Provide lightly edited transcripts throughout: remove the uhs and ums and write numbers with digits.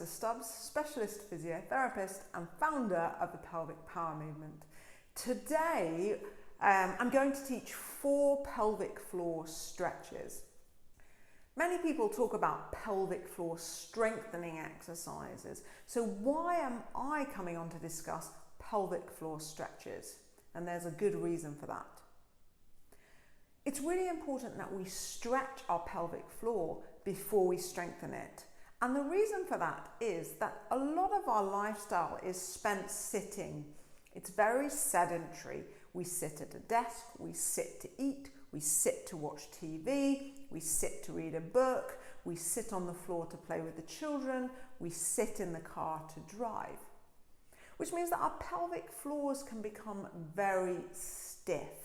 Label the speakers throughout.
Speaker 1: Professor Stubbs, specialist physiotherapist and founder of the Pelvic Power Movement. Today, I'm going to teach 4 pelvic floor stretches. Many people talk about pelvic floor strengthening exercises. So why am I coming on to discuss pelvic floor stretches? And there's a good reason for that. It's really important that we stretch our pelvic floor before we strengthen it. And the reason for that is that a lot of our lifestyle is spent sitting. It's very sedentary. We sit at a desk, we sit to eat, we sit to watch TV, we sit to read a book, we sit on the floor to play with the children, we sit in the car to drive. Which means that our pelvic floors can become very stiff.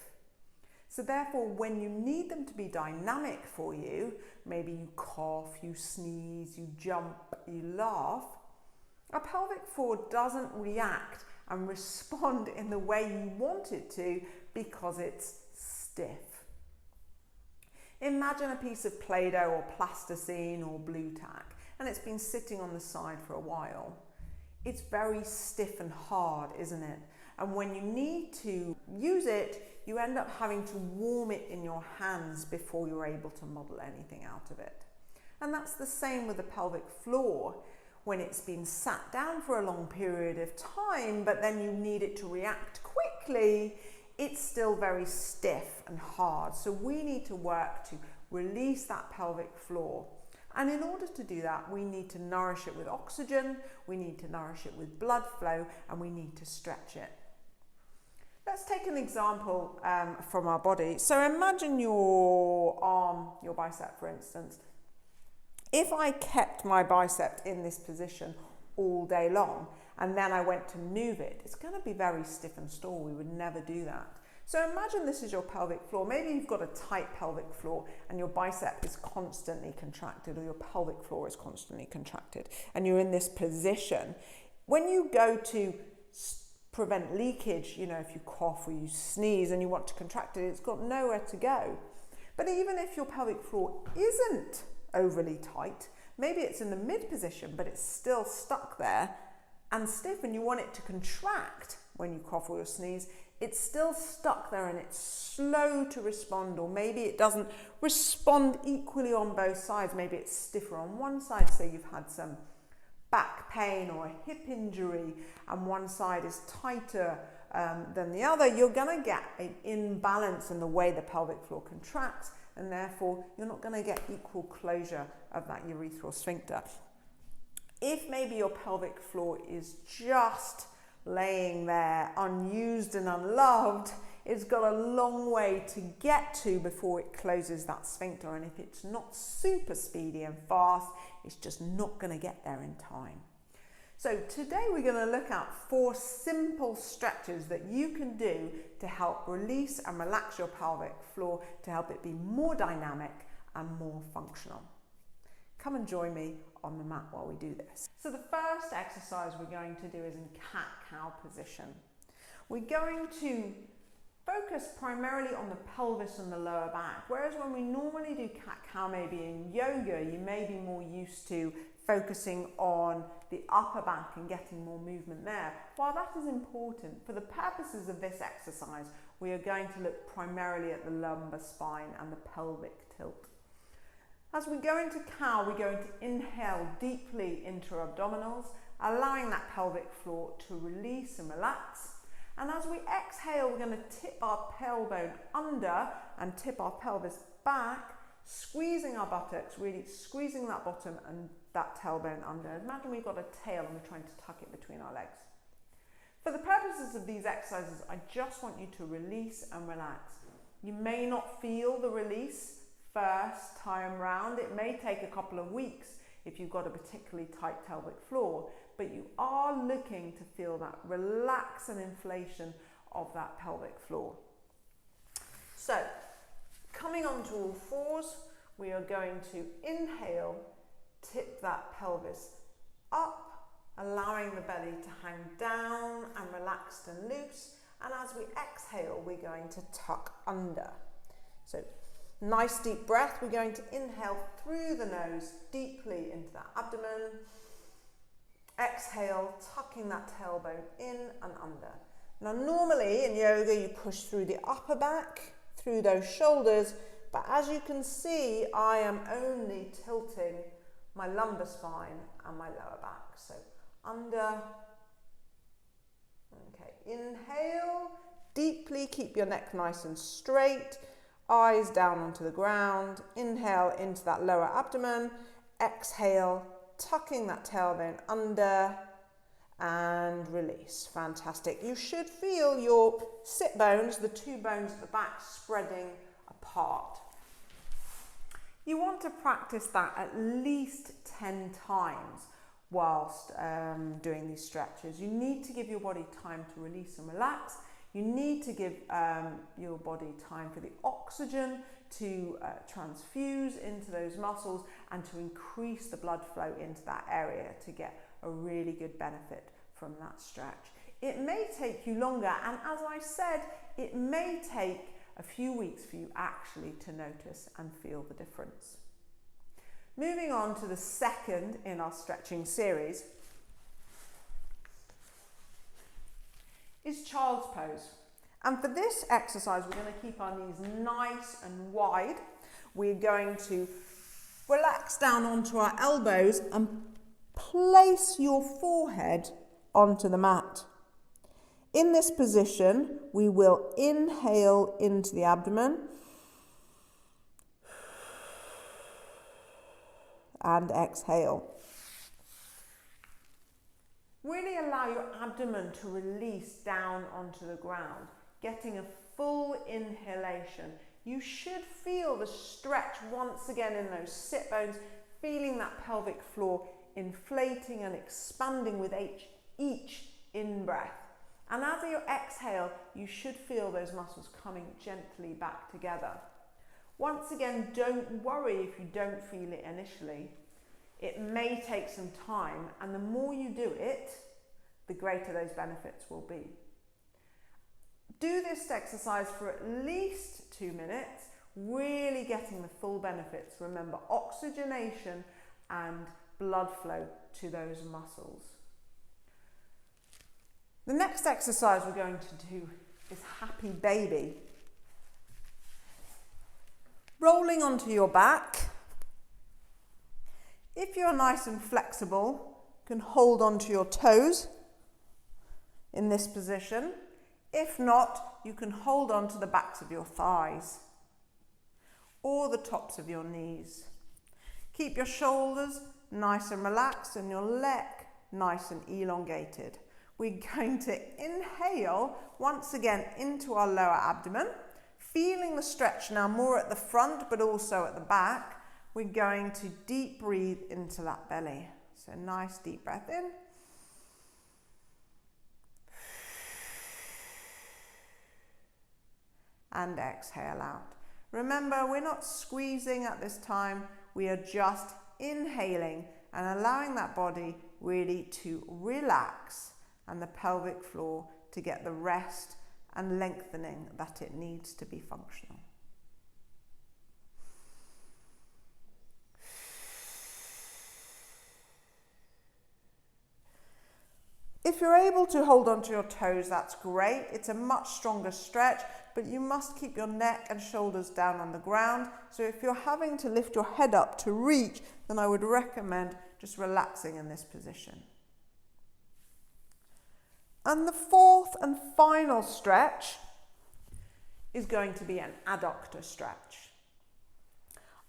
Speaker 1: So therefore, when you need them to be dynamic for you, maybe you cough, you sneeze, you jump, you laugh, our pelvic floor doesn't react and respond in the way you want it to because it's stiff. Imagine a piece of Play-Doh or plasticine or blue tack, and it's been sitting on the side for a while. It's very stiff and hard, isn't it? And when you need to use it, you end up having to warm it in your hands before you're able to model anything out of it. And that's the same with the pelvic floor. When it's been sat down for a long period of time, but then you need it to react quickly, it's still very stiff and hard. So we need to work to release that pelvic floor. And in order to do that, we need to nourish it with oxygen, we need to nourish it with blood flow, and we need to stretch it. Let's take an example from our body. So imagine your arm, your bicep, for instance. If I kept my bicep in this position all day long and then I went to move it, it's going to be very stiff and sore. We would never do that. So imagine this is your pelvic floor. Maybe you've got a tight pelvic floor and your bicep is constantly contracted, or your pelvic floor is constantly contracted, and you're in this position. When you go to prevent leakage, if you cough or you sneeze and you want to contract it, it's got nowhere to go. But even if your pelvic floor isn't overly tight, maybe it's in the mid position, but it's still stuck there and stiff, and you want it to contract when you cough or you sneeze, it's still stuck there and it's slow to respond, or maybe it doesn't respond equally on both sides. Maybe it's stiffer on one side, say you've had some back pain or a hip injury and one side is tighter than the other. You're going to get an imbalance in the way the pelvic floor contracts, and therefore you're not going to get equal closure of that urethral sphincter. If maybe your pelvic floor is just laying there unused and unloved, it's got a long way to get to before it closes that sphincter, and if it's not super speedy and fast, it's just not going to get there in time. So today we're going to look at 4 simple stretches that you can do to help release and relax your pelvic floor, to help it be more dynamic and more functional. Come and join me on the mat while we do this. So the first exercise we're going to do is in cat-cow position. We're going to focus primarily on the pelvis and the lower back, whereas when we normally do cat-cow, maybe in yoga, you may be more used to focusing on the upper back and getting more movement there. While that is important, for the purposes of this exercise, we are going to look primarily at the lumbar spine and the pelvic tilt. As we go into cow, we're going to inhale deeply into our abdominals, allowing that pelvic floor to release and relax. And as we exhale, we're going to tip our tailbone under and tip our pelvis back, squeezing our buttocks, really squeezing that bottom and that tailbone under. Imagine we've got a tail and we're trying to tuck it between our legs. For the purposes of these exercises, I just want you to release and relax. You may not feel the release first time round. It may take a couple of weeks if you've got a particularly tight pelvic floor, but you are looking to feel that relax and inflation of that pelvic floor. So, coming onto all fours, we are going to inhale, tip that pelvis up, allowing the belly to hang down and relaxed and loose. And as we exhale, we're going to tuck under. So, nice deep breath. We're going to inhale through the nose deeply into that abdomen. Exhale, tucking that tailbone in and under. Now normally in yoga you push through the upper back, through those shoulders, but as you can see, I am only tilting my lumbar spine and my lower back. So under, okay, inhale, deeply keep your neck nice and straight, eyes down onto the ground, inhale into that lower abdomen, exhale, tucking that tailbone under and release. Fantastic. You should feel your sit bones, the two bones at the back, spreading apart. You want to practice that at least 10 times whilst doing these stretches. You need to give your body time to release and relax. You need to give your body time for the oxygen to transfuse into those muscles and to increase the blood flow into that area to get a really good benefit from that stretch. It may take you longer, and as I said, it may take a few weeks for you actually to notice and feel the difference. Moving on to the second in our stretching series is child's pose. And for this exercise, we're going to keep our knees nice and wide. We're going to relax down onto our elbows and place your forehead onto the mat. In this position, we will inhale into the abdomen and exhale. Really allow your abdomen to release down onto the ground, getting a full inhalation. You should feel the stretch once again in those sit bones, feeling that pelvic floor inflating and expanding with each in-breath. And as you exhale, you should feel those muscles coming gently back together. Once again, don't worry if you don't feel it initially. It may take some time, and the more you do it, the greater those benefits will be. Do this exercise for at least 2 minutes, really getting the full benefits. Remember, oxygenation and blood flow to those muscles. The next exercise we're going to do is happy baby. Rolling onto your back. If you're nice and flexible, you can hold onto your toes in this position. If not, you can hold onto the backs of your thighs or the tops of your knees. Keep your shoulders nice and relaxed and your neck nice and elongated. We're going to inhale once again into our lower abdomen, feeling the stretch now more at the front but also at the back. We're going to deep breathe into that belly. So nice deep breath in. And exhale out. Remember, we're not squeezing at this time. We are just inhaling and allowing that body really to relax and the pelvic floor to get the rest and lengthening that it needs to be functional. If you're able to hold onto your toes, that's great. It's a much stronger stretch, but you must keep your neck and shoulders down on the ground. So if you're having to lift your head up to reach, then I would recommend just relaxing in this position. And the fourth and final stretch is going to be an adductor stretch.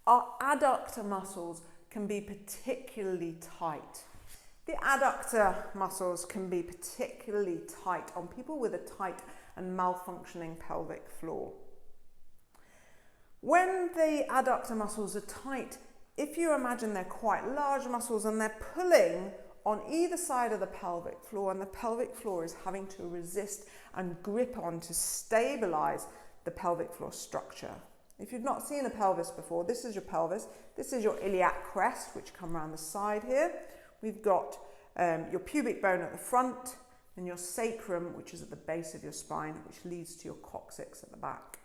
Speaker 1: Our adductor muscles can be particularly tight. The adductor muscles can be particularly tight on people with a tight and malfunctioning pelvic floor. When the adductor muscles are tight, if you imagine they're quite large muscles and they're pulling on either side of the pelvic floor, and the pelvic floor is having to resist and grip on to stabilize the pelvic floor structure. If you've not seen a pelvis before, this is your pelvis. This is your iliac crest, which come around the side here. We've got your pubic bone at the front and your sacrum, which is at the base of your spine, which leads to your coccyx at the back.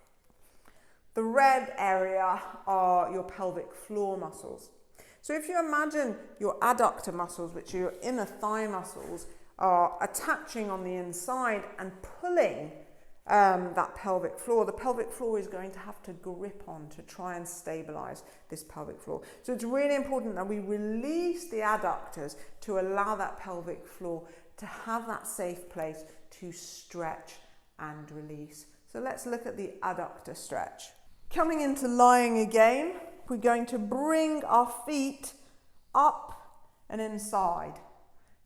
Speaker 1: The red area are your pelvic floor muscles. So if you imagine your adductor muscles, which are your inner thigh muscles, are attaching on the inside and pulling that pelvic floor, the pelvic floor is going to have to grip on to try and stabilize this pelvic floor. So it's really important that we release the adductors to allow that pelvic floor to have that safe place to stretch and release. So let's look at the adductor stretch. Coming into lying again, we're going to bring our feet up and inside.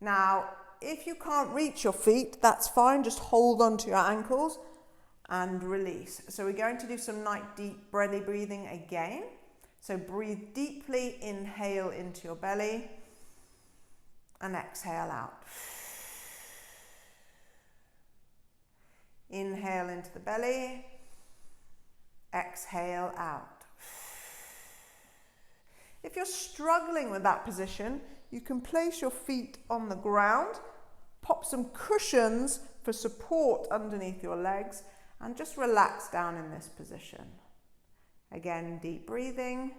Speaker 1: Now, if you can't reach your feet, that's fine. Just hold on to your ankles and release. So we're going to do some nice deep belly breathing again. So breathe deeply, inhale into your belly and exhale out. Inhale into the belly, exhale out. If you're struggling with that position, you can place your feet on the ground, pop some cushions for support underneath your legs, and just relax down in this position. Again, deep breathing.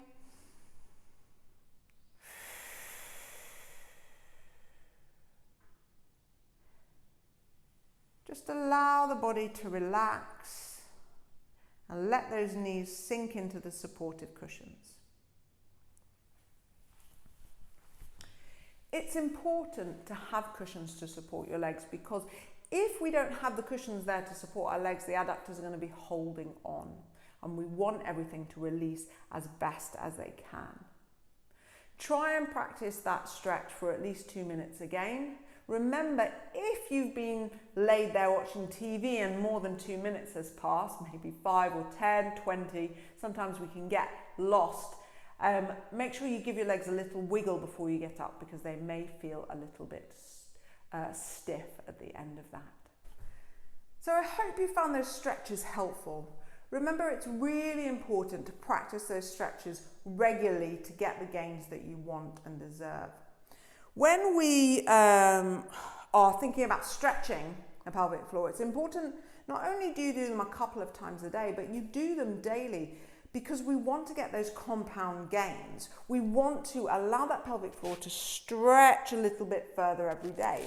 Speaker 1: Just allow the body to relax and let those knees sink into the supportive cushions. It's important to have cushions to support your legs, because if we don't have the cushions there to support our legs, the adductors are going to be holding on, and we want everything to release as best as they can. Try and practice that stretch for at least 2 minutes again. Remember, if you've been laid there watching TV and more than 2 minutes has passed, maybe 5 or 10, 20, sometimes we can get lost. Make sure you give your legs a little wiggle before you get up, because they may feel a little bit stiff at the end of that. So I hope you found those stretches helpful. Remember, it's really important to practice those stretches regularly to get the gains that you want and deserve. When we are thinking about stretching the pelvic floor, it's important not only do you do them a couple of times a day, but you do them daily, because we want to get those compound gains. We want to allow that pelvic floor to stretch a little bit further every day.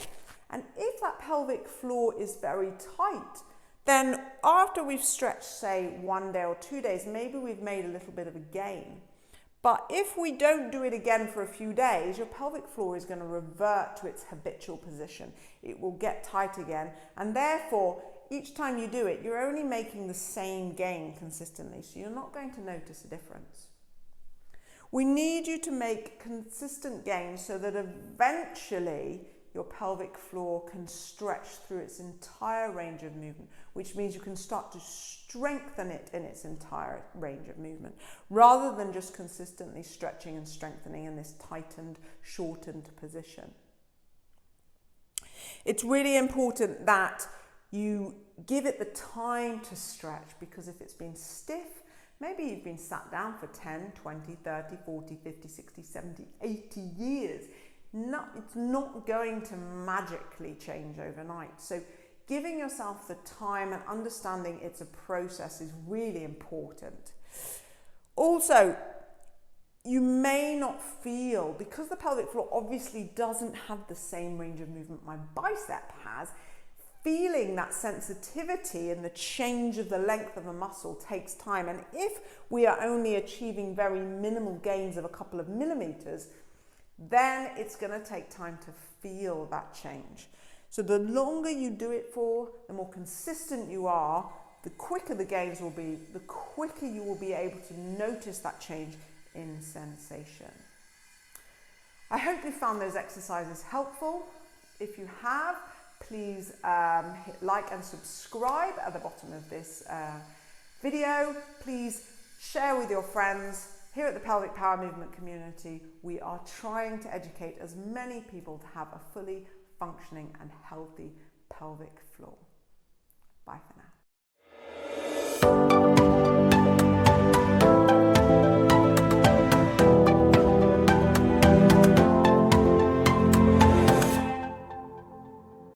Speaker 1: And if that pelvic floor is very tight, then after we've stretched, say, 1 day or 2 days, maybe we've made a little bit of a gain. But if we don't do it again for a few days, your pelvic floor is going to revert to its habitual position. It will get tight again, and therefore, each time you do it, you're only making the same gain consistently, so you're not going to notice a difference. We need you to make consistent gains so that eventually your pelvic floor can stretch through its entire range of movement, which means you can start to strengthen it in its entire range of movement, rather than just consistently stretching and strengthening in this tightened, shortened position. It's really important that you give it the time to stretch, because if it's been stiff, maybe you've been sat down for 10, 20, 30, 40, 50, 60, 70, 80 years. It's not going to magically change overnight. So giving yourself the time and understanding it's a process is really important. Also, you may not feel, because the pelvic floor obviously doesn't have the same range of movement my bicep has, feeling that sensitivity and the change of the length of a muscle takes time. And if we are only achieving very minimal gains of a couple of millimeters, then it's going to take time to feel that change. So the longer you do it for, the more consistent you are, the quicker the gains will be, the quicker you will be able to notice that change in sensation. I hope you found those exercises helpful. If you have, please hit like and subscribe at the bottom of this video. Please share with your friends. Here at the Pelvic Power Movement community, we are trying to educate as many people to have a fully functioning and healthy pelvic floor. Bye for now.